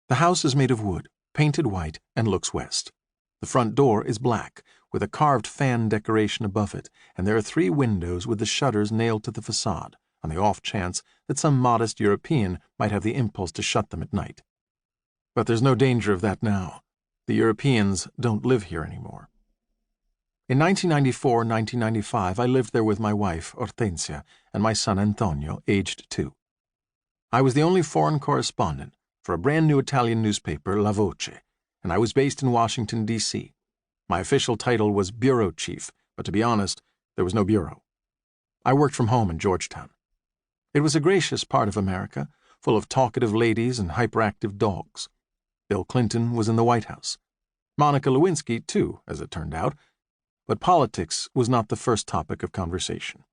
The house is made of wood, painted white, and looks west. The front door is black, with a carved fan decoration above it, and there are 3 windows with the shutters nailed to the facade, on the off chance that some modest European might have the impulse to shut them at night. But there's no danger of that now. The Europeans don't live here anymore. In 1994-1995, I lived there with my wife, Hortensia, and my son Antonio, aged 2. I was the only foreign correspondent for a brand new Italian newspaper, La Voce, and I was based in Washington, D.C. My official title was Bureau Chief, but to be honest, there was no bureau. I worked from home in Georgetown. It was a gracious part of America, full of talkative ladies and hyperactive dogs. Bill Clinton was in the White House. Monica Lewinsky, too, as it turned out. But politics was not the first topic of conversation.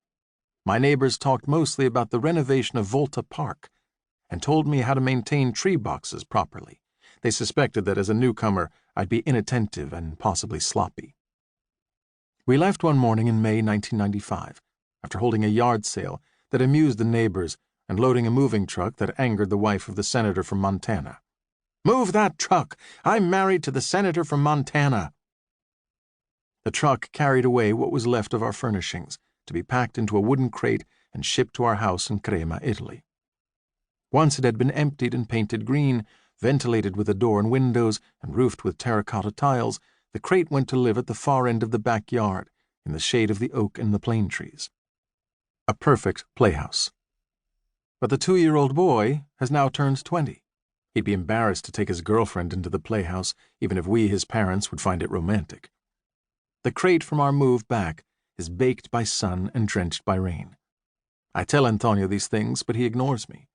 My neighbors talked mostly about the renovation of Volta Park and told me how to maintain tree boxes properly. They suspected that as a newcomer, I'd be inattentive and possibly sloppy. We left one morning in May 1995, after holding a yard sale that amused the neighbors and loading a moving truck that angered the wife of the senator from Montana. "Move that truck! I'm married to the senator from Montana!" The truck carried away what was left of our furnishings, to be packed into a wooden crate and shipped to our house in Crema, Italy. Once it had been emptied and painted green, ventilated with a door and windows, and roofed with terracotta tiles, the crate went to live at the far end of the backyard, in the shade of the oak and the plane trees. A perfect playhouse. But the 2-year-old boy has now turned 20. He'd be embarrassed to take his girlfriend into the playhouse, even if we, his parents, would find it romantic. The crate from our move back is baked by sun and drenched by rain. I tell Antonio these things, but he ignores me.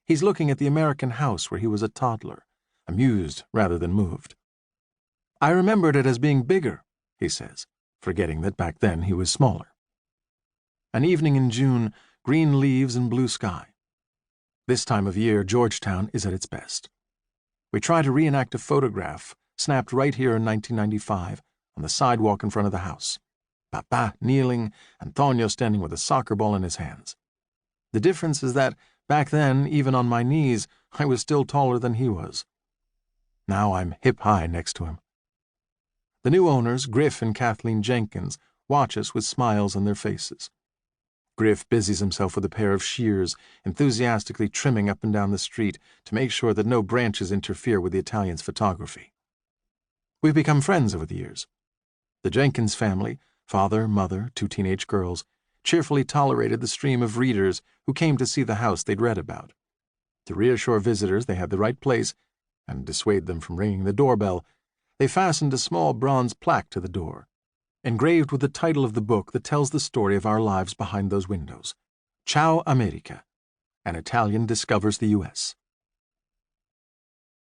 He's looking at the American house where he was a toddler, amused rather than moved. "I remembered it as being bigger," he says, forgetting that back then he was smaller. An evening in June, green leaves and blue sky. This time of year, Georgetown is at its best. We try to reenact a photograph snapped right here in 1995 on the sidewalk in front of the house. Papa kneeling, Antonio standing with a soccer ball in his hands. The difference is that back then, even on my knees, I was still taller than he was. Now I'm hip-high next to him. The new owners, Griff and Kathleen Jenkins, watch us with smiles on their faces. Griff busies himself with a pair of shears, enthusiastically trimming up and down the street to make sure that no branches interfere with the Italian's photography. We've become friends over the years. The Jenkins family, father, mother, 2 teenage girls, cheerfully tolerated the stream of readers who came to see the house they'd read about. To reassure visitors they had the right place and dissuade them from ringing the doorbell, they fastened a small bronze plaque to the door, engraved with the title of the book that tells the story of our lives behind those windows. Ciao America. An Italian discovers the U.S.